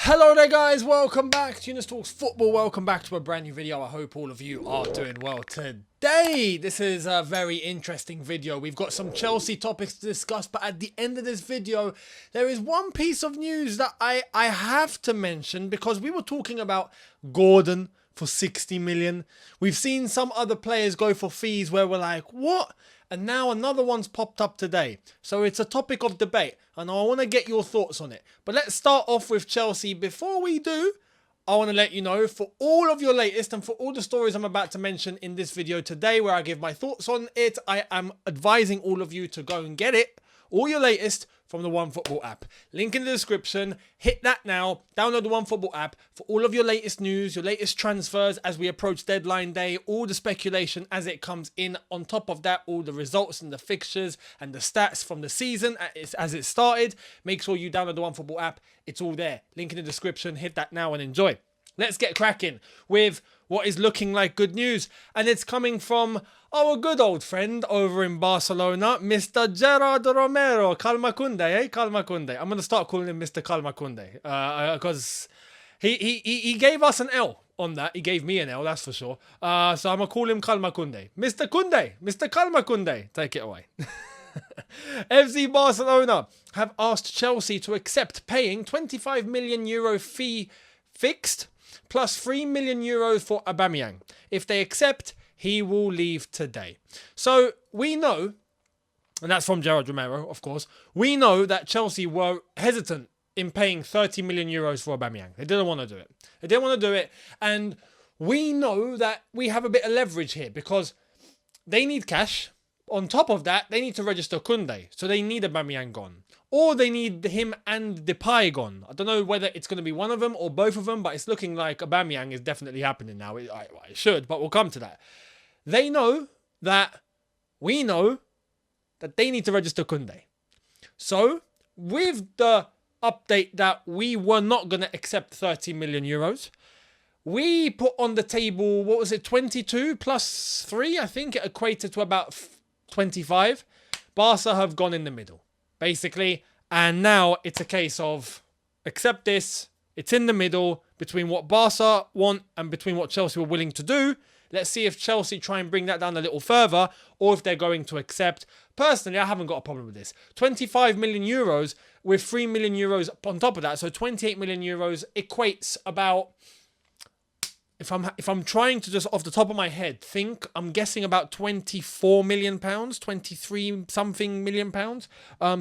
Hello there guys, welcome back to Younes Talks Football, welcome back to a brand new video. I hope all of you are doing well today. This is a very interesting video. We've got some Chelsea topics to discuss, but at the end of this video, there is one piece of news that I have to mention because we were talking about Gordon for 60 million. We've seen some other players go for fees where we're like, what? And now another one's popped up today. So it's a topic of debate and I want to get your thoughts on it. But let's start off with Chelsea. Before we do, I want to let you know, for all of your latest and for all the stories I'm about to mention in this video today where I give my thoughts on it, I am advising all of you to go and get it, all your latest, from the OneFootball app. Link in the description. Hit that now. Download the OneFootball app for all of your latest news, your latest transfers as we approach deadline day, all the speculation as it comes in. On top of that, all the results and the fixtures and the stats from the season as it started. Make sure you download the OneFootball app. It's all there. Link in the description. Hit that now and enjoy. Let's get cracking with what is looking like good news. And it's coming from our good old friend over in Barcelona, Mr. Gerard Romero. Calma Kunde, Calma Kunde. I'm going to start calling him Mr. Calma Kunde because he gave us an L on that. He gave me an L, that's for sure. So I'm going to call him Calma Kunde. Mr. Kunde, Mr. Calma Kunde. Take it away. FC Barcelona have asked Chelsea to accept paying €25 million fee fixed plus €3 million for Aubameyang. If they accept, he will leave today. So we know, and that's from Gerard Romero, of course, we know that Chelsea were hesitant in paying €30 million for Aubameyang. They didn't want to do it. They didn't want to do it. And we know that we have a bit of leverage here because they need cash. On top of that, they need to register Koundé. So they need Aubameyang gone. Or they need him and Depay gone. I don't know whether it's going to be one of them or both of them, but it's looking like Aubameyang is definitely happening now. It should, but we'll come to that. They know that we know that they need to register Koundé. So, with the update that we were not going to accept €30 million, we put on the table, what was it, 22 plus 3? I think it equated to about 25. Barca have gone in the middle, basically. And now it's a case of accept this. It's in the middle between what Barca want and between what Chelsea were willing to do. Let's see if Chelsea try and bring that down a little further or if they're going to accept. Personally, I haven't got a problem with this. €25 million with €3 million on top of that. So €28 million equates about, if I'm trying to just off the top of my head think, I'm guessing about £24 million, 23 something million pounds,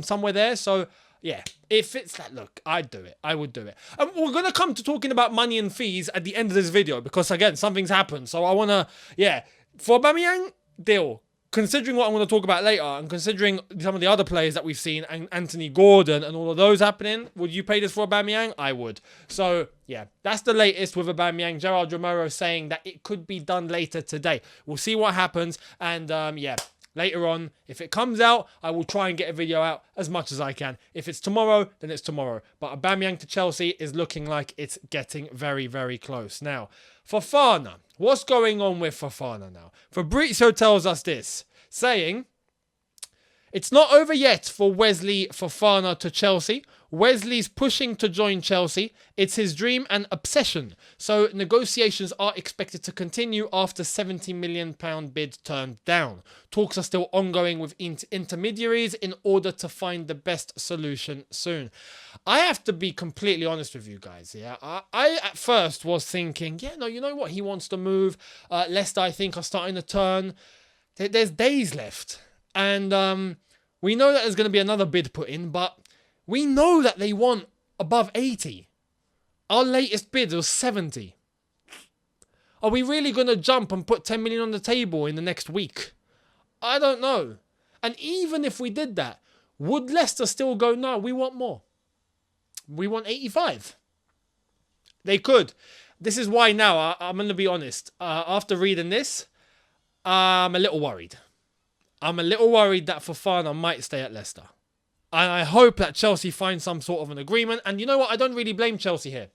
somewhere there. So yeah, if it's that, look, I'd do it. I would do it. And we're going to come to talking about money and fees at the end of this video because, again, something's happened. So I want to, yeah, for Aubameyang, deal. Considering what I'm going to talk about later and considering some of the other players that we've seen and Anthony Gordon and all of those happening, would you pay this for Aubameyang? I would. So, yeah, that's the latest with Aubameyang. Gerard Romero saying that it could be done later today. We'll see what happens. And, yeah, later on, if it comes out, I will try and get a video out as much as I can. If it's tomorrow, then it's tomorrow. But Aubameyang to Chelsea is looking like it's getting very, very close. Now, Fofana. What's going on with Fofana now? Fabrizio tells us this, saying, it's not over yet for Wesley Fofana to Chelsea. Wesley's pushing to join Chelsea. It's his dream and obsession. So negotiations are expected to continue after £70 million bid turned down. Talks are still ongoing with intermediaries in order to find the best solution soon. I have to be completely honest with you guys. Yeah, I at first was thinking, yeah, no, you know what? He wants to move. Leicester, I think, are starting to turn. There's days left. And we know that there's going to be another bid put in, but we know that they want above 80. Our latest bid was 70. Are we really going to jump and put 10 million on the table in the next week? I don't know. And even if we did that, would Leicester still go, no, we want more? We want 85. They could. This is why now, I'm going to be honest. After reading this, I'm a little worried. I'm a little worried that Fofana might stay at Leicester. And I hope that Chelsea finds some sort of an agreement. And you know what? I don't really blame Chelsea here.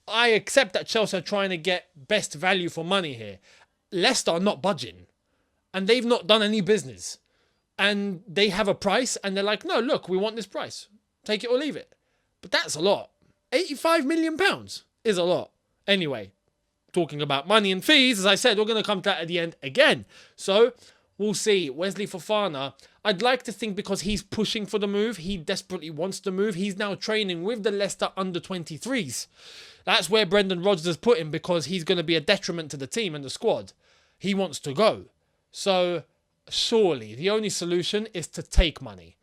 I accept that Chelsea are trying to get best value for money here. Leicester are not budging. And they've not done any business. And they have a price. And they're like, no, look, we want this price. Take it or leave it. But that's a lot. £85 million is a lot. Anyway, talking about money and fees, as I said, we're going to come to that at the end again. So we'll see. Wesley Fofana, I'd like to think because he's pushing for the move, he desperately wants the move. He's now training with the Leicester under-23s. That's where Brendan Rodgers has put him because he's going to be a detriment to the team and the squad. He wants to go. So surely the only solution is to take money.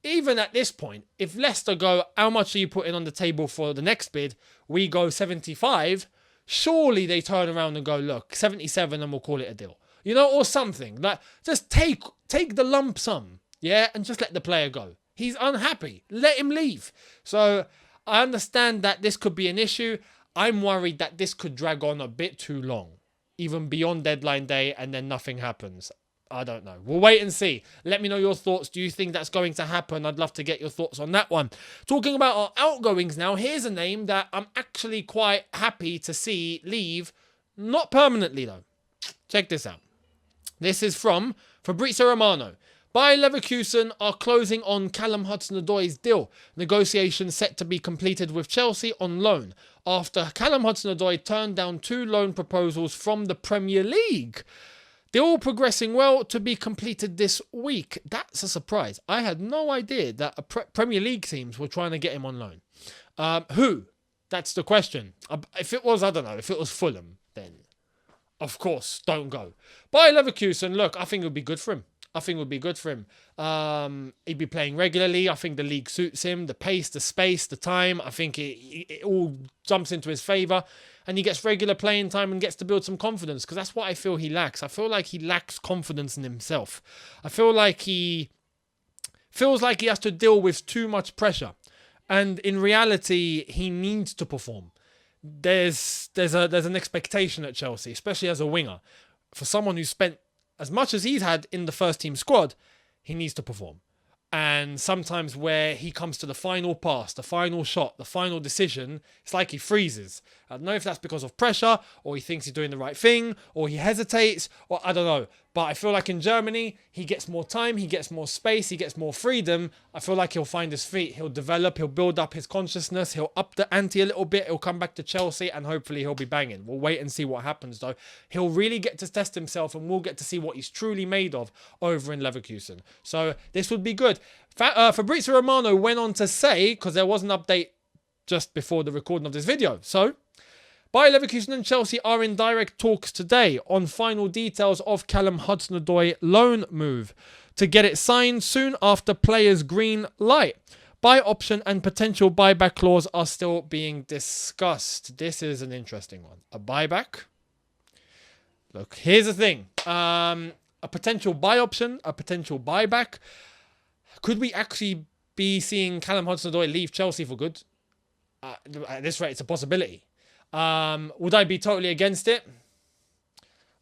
Even at this point, if Leicester go, how much are you putting on the table for the next bid? We go 75. Surely they turn around and go, look, 77 and we'll call it a deal. You know, or something. Like, just take the lump sum, yeah, and just let the player go. He's unhappy. Let him leave. So I understand that this could be an issue. I'm worried that this could drag on a bit too long, even beyond deadline day, and then nothing happens. I don't know. We'll wait and see. Let me know your thoughts. Do you think that's going to happen? I'd love to get your thoughts on that one. Talking about our outgoings now, here's a name that I'm actually quite happy to see leave. Not permanently, though. Check this out. This is from Fabrizio Romano. Bayer Leverkusen are closing on Callum Hudson-Odoi's deal. Negotiations set to be completed with Chelsea on loan after Callum Hudson-Odoi turned down 2 loan proposals from the Premier League. They're all progressing well to be completed this week. That's a surprise. I had no idea that Premier League teams were trying to get him on loan. Who? That's the question. If it was, I don't know, if it was Fulham, then of course, don't go. Bayer Leverkusen, look, I think it would be good for him. He'd be playing regularly. I think the league suits him. The pace, the space, the time. I think it all jumps into his favour. And he gets regular playing time and gets to build some confidence. Because that's what I feel he lacks. I feel like he lacks confidence in himself. I feel like he feels like he has to deal with too much pressure. And in reality, he needs to perform. There's an expectation at Chelsea, especially as a winger. For someone who's spent as much as he's had in the first team squad, he needs to perform. And sometimes where he comes to the final pass, the final shot, the final decision, it's like he freezes. I don't know if that's because of pressure, or he thinks he's doing the right thing, or he hesitates, or I don't know. But I feel like in Germany, he gets more time, he gets more space, he gets more freedom. I feel like he'll find his feet, he'll develop, he'll build up his consciousness, he'll up the ante a little bit, he'll come back to Chelsea, and hopefully he'll be banging. We'll wait and see what happens, though. He'll really get to test himself, and we'll get to see what he's truly made of over in Leverkusen. So this would be good. Fabrizio Romano went on to say, because there was an update just before the recording of this video, so Bayer Leverkusen and Chelsea are in direct talks today on final details of Callum Hudson-Odoi loan move to get it signed soon after players' green light. Buy option and potential buyback clause are still being discussed. This is an interesting one. A buyback? Look, here's the thing. A potential buy option, a potential buyback. Could we actually be seeing Callum Hudson-Odoi leave Chelsea for good? At this rate, it's a possibility. Would I be totally against it?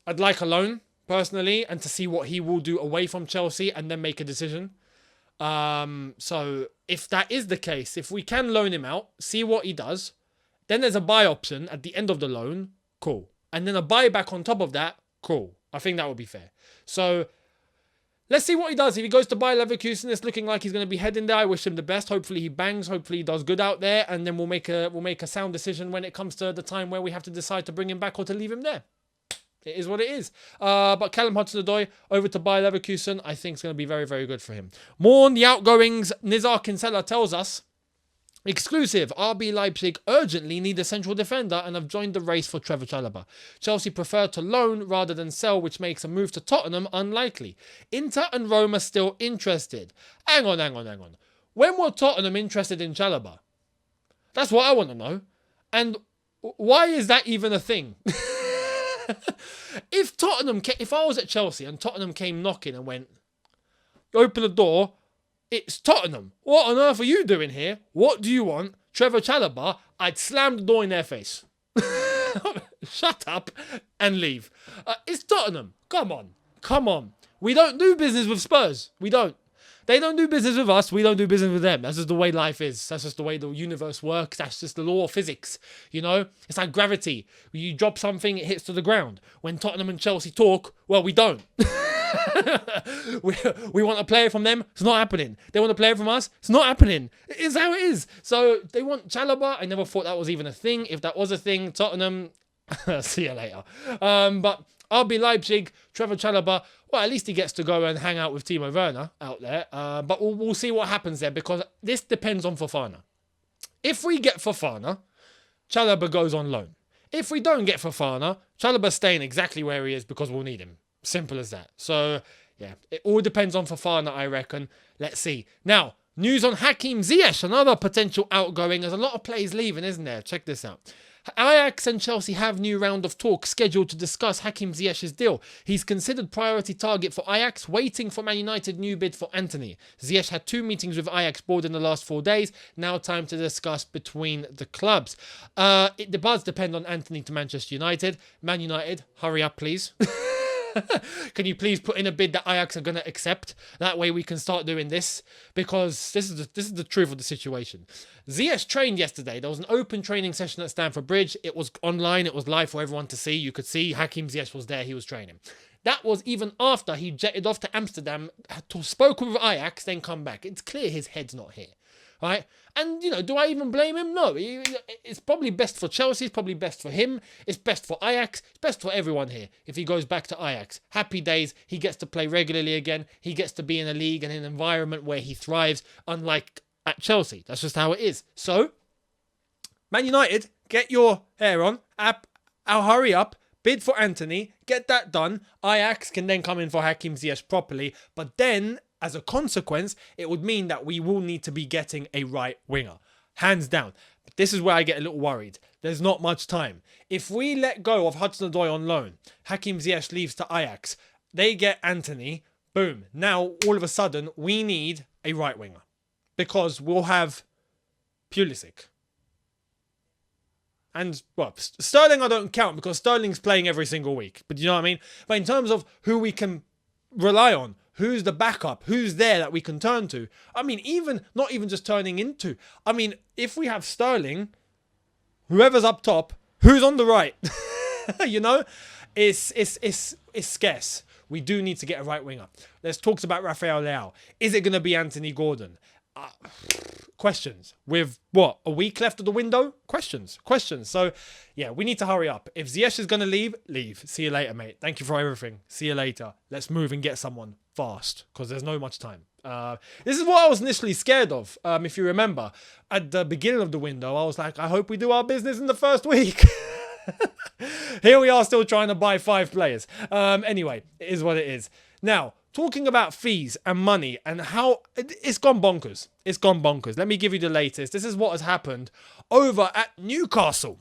I'd like a loan, personally, and to see what he will do away from Chelsea and then make a decision. So if that is the case, if we can loan him out, see what he does, then there's a buy option at the end of the loan, cool. And then a buyback on top of that, cool. I think that would be fair. So let's see what he does. If he goes to Bayer Leverkusen, it's looking like he's going to be heading there. I wish him the best. Hopefully he bangs. Hopefully he does good out there. And then we'll make a sound decision when it comes to the time where we have to decide to bring him back or to leave him there. It is what it is. But Callum Hudson-Odoi over to Bayer Leverkusen, I think is going to be very, very good for him. More on the outgoings. Nizar Kinsella tells us, exclusive, RB Leipzig urgently need a central defender and have joined the race for Trevor Chalobah. Chelsea prefer to loan rather than sell, which makes a move to Tottenham unlikely. Inter and Roma still interested. Hang on. When were Tottenham interested in Chalobah? That's what I want to know. And why is that even a thing? If I was at Chelsea and Tottenham came knocking and went, open the door, it's Tottenham. What on earth are you doing here? What do you want? Trevor Chalobah? I'd slam the door in their face. Shut up and leave. It's Tottenham. Come on. We don't do business with Spurs. We don't. They don't do business with us. We don't do business with them. That's just the way life is. That's just the way the universe works. That's just the law of physics. You know? It's like gravity. You drop something, it hits to the ground. When Tottenham and Chelsea talk, well, we don't. we want a player from them. It's not happening. They want a player from us. It's not happening. It is how it is. So they want Chalobah. I never thought that was even a thing. If that was a thing, Tottenham, see you later. But RB Leipzig, Trevor Chalobah, well, at least he gets to go and hang out with Timo Werner out there. But we'll see what happens there, because this depends on Fofana. If we get Fofana, Chalobah goes on loan. If we don't get Fofana, Chalobah's staying exactly where he is, because we'll need him. Simple as that. So, yeah, it all depends on Fofana, I reckon. Let's see. Now, news on Hakim Ziyech, another potential outgoing. There's a lot of players leaving, isn't there? Check this out. Ajax and Chelsea have new round of talks scheduled to discuss Hakim Ziyech's deal. He's considered priority target for Ajax, waiting for Man United new bid for Antony. Ziyech had 2 meetings with Ajax board in the last 4 days. Now time to discuss between the clubs. The buzz depend on Antony to Manchester United. Man United, hurry up please. Can you please put in a bid that Ajax are going to accept? That way we can start doing this, because this is the truth of the situation. Ziyech trained yesterday. There was an open training session at Stamford Bridge. It was online. It was live for everyone to see. You could see Hakim Ziyech was there. He was training. That was even after he jetted off to Amsterdam, spoke with Ajax, then come back. It's clear his head's not here. Right? And, do I even blame him? No. It's probably best for Chelsea. It's probably best for him. It's best for Ajax. It's best for everyone here if he goes back to Ajax. Happy days. He gets to play regularly again. He gets to be in a league and an environment where he thrives, unlike at Chelsea. That's just how it is. So, Man United, get your hair on. I'll hurry up. Bid for Antony. Get that done. Ajax can then come in for Hakim Ziyech properly. But then, as a consequence, it would mean that we will need to be getting a right winger. Hands down. But this is where I get a little worried. There's not much time. If we let go of Hudson-Odoi on loan, Hakim Ziyech leaves to Ajax, they get Antony, boom. Now, all of a sudden, we need a right winger. Because we'll have Pulisic. And, well, Sterling I don't count, because Sterling's playing every single week. But you know what I mean? But in terms of who we can rely on, who's the backup? Who's there that we can turn to? I mean, not even just turning into. I mean, if we have Sterling, whoever's up top, who's on the right? It's scarce. We do need to get a right winger. There's talks about Rafael Leao. Is it going to be Anthony Gordon? Questions. With what? A week left of the window? Questions. So, yeah, we need to hurry up. If Ziyech is going to leave. See you later, mate. Thank you for everything. See you later. Let's move and get someone fast, because there's no much time. This is what I was initially scared of. If you remember, at the beginning of the window, I was like, I hope we do our business in the first week. Here we are still trying to buy 5 players. Anyway, it is what it is. Now, talking about fees and money and how it's gone bonkers. It's gone bonkers. Let me give you the latest. This is what has happened over at Newcastle.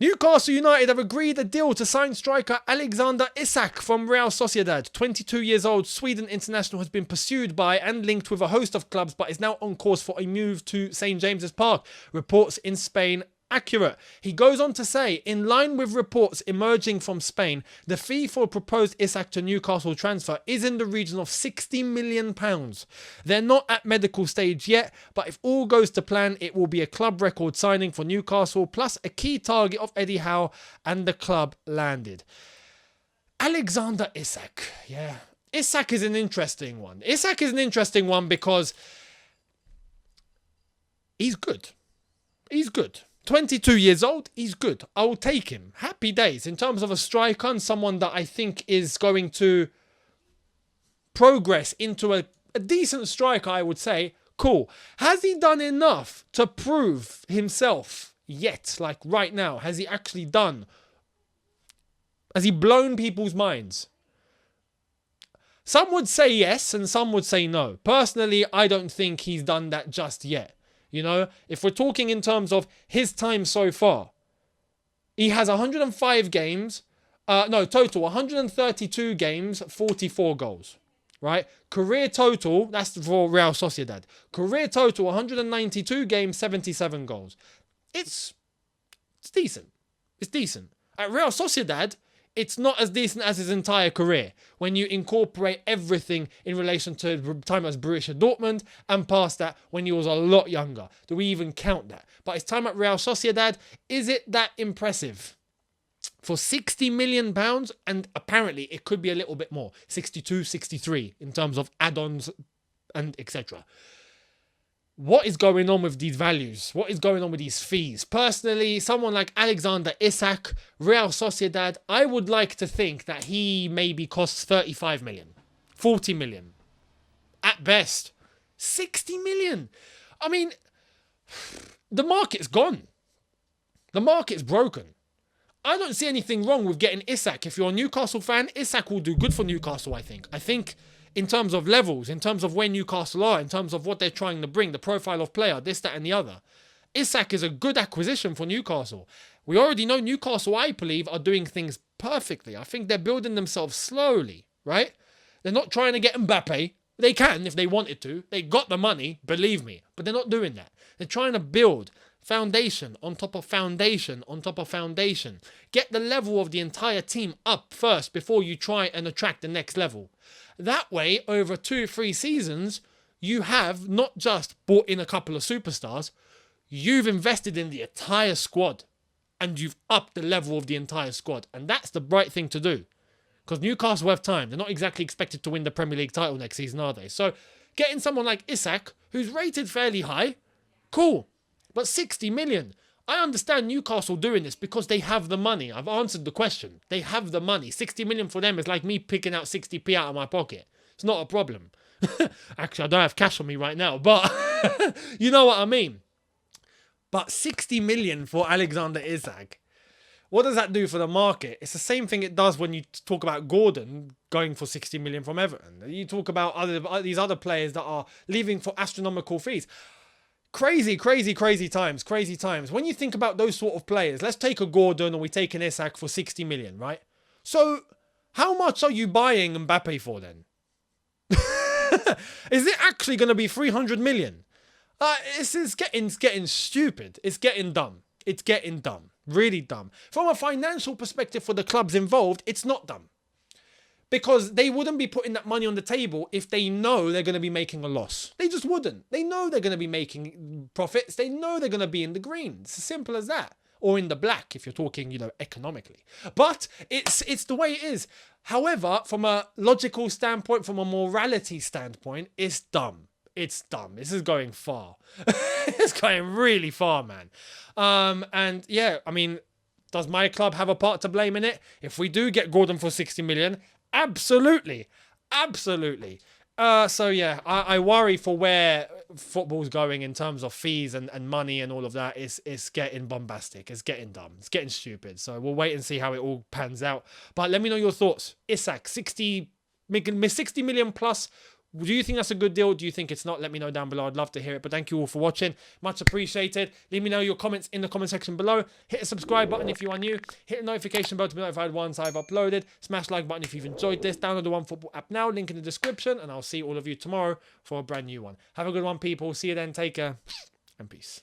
Newcastle United have agreed a deal to sign striker Alexander Isak from Real Sociedad. 22 years old Sweden international has been pursued by and linked with a host of clubs, but is now on course for a move to St. James's Park. Reports in Spain accurate. He goes on to say, in line with reports emerging from Spain, the fee for a proposed Isak to Newcastle transfer is in the region of £60 million. They're not at medical stage yet, but if all goes to plan, it will be a club record signing for Newcastle, plus a key target of Eddie Howe, and the club landed. Alexander Isak. Yeah. Isak is an interesting one. Isak is an interesting one because he's good. He's good. 22 years old, he's good. I will take him. Happy days. In terms of a striker and someone that I think is going to progress into a decent striker, I would say, cool. Has he done enough to prove himself yet? Like right now, has he actually done? Has he blown people's minds? Some would say yes and some would say no. Personally, I don't think he's done that just yet. You know, if we're talking in terms of his time so far, he has 105 games, total 132 games, 44 goals, right? Career total, that's for Real Sociedad. Career total, 192 games, 77 goals. It's decent. It's decent. At Real Sociedad, it's not as decent as his entire career when you incorporate everything in relation to time as Borussia Dortmund and past that when he was a lot younger. Do we even count that? But his time at Real Sociedad, is it that impressive? for £60 million, and apparently it could be a little bit more, 62, 63 in terms of add-ons and etc. What is going on with these values? What is going on with these fees? Personally, someone like Alexander Isak, Real Sociedad, I would like to think that he maybe costs 35 million, 40 million. At best, 60 million. I mean, the market's gone. The market's broken. I don't see anything wrong with getting Isak. If you're a Newcastle fan, Isak will do good for Newcastle, I think. I think in terms of levels, in terms of where Newcastle are, in terms of what they're trying to bring, the profile of player, this, that, and the other. Isak is a good acquisition for Newcastle. We already know Newcastle, I believe, are doing things perfectly. I think they're building themselves slowly, right? They're not trying to get Mbappe. They can if they wanted to. They got the money, believe me. But they're not doing that. They're trying to build foundation on top of foundation on top of foundation. Get the level of the entire team up first before you try and attract the next level. That way, over 2-3 seasons, you have not just brought in a couple of superstars, you've invested in the entire squad and you've upped the level of the entire squad. And that's the right thing to do. Because Newcastle have time. They're not exactly expected to win the Premier League title next season, are they? So getting someone like Isak, who's rated fairly high, cool. But 60 million. I understand Newcastle doing this because they have the money. I've answered the question. They have the money. 60 million for them is like me picking out 60p out of my pocket. It's not a problem. Actually, I don't have cash on me right now, but you know what I mean. But 60 million for Alexander Isak. What does that do for the market? It's the same thing it does when you talk about Gordon going for 60 million from Everton. You talk about these other players that are leaving for astronomical fees. Crazy times. When you think about those sort of players, let's take a Gordon or we take an Isak for 60 million, right? So how much are you buying Mbappe for then? Is it actually going to be 300 million? It's getting stupid. It's getting dumb. Really dumb. From a financial perspective for the clubs involved, it's not dumb. Because they wouldn't be putting that money on the table if they know they're going to be making a loss. They just wouldn't. They know they're going to be making profits. They know they're going to be in the green. It's as simple as that. Or in the black if you're talking, economically. But it's the way it is. However, from a logical standpoint, from a morality standpoint, it's dumb. It's dumb. This is going far. It's going really far, man. And yeah, I mean, does my club have a part to blame in it? If we do get Gordon for 60 million, absolutely. So yeah, I worry for where football's going in terms of fees and money and all of that. It's getting bombastic. It's getting dumb. It's getting stupid. So we'll wait and see how it all pans out. But let me know your thoughts. Isak, 60 million plus. Do you think that's a good deal? Do you think it's not? Let me know down below. I'd love to hear it. But thank you all for watching. Much appreciated. Leave me know your comments in the comment section below. Hit the subscribe button if you are new. Hit the notification bell to be notified once I've uploaded. Smash the like button if you've enjoyed this. Download the OneFootball app now. Link in the description. And I'll see all of you tomorrow for a brand new one. Have a good one, people. See you then. Take care. And peace.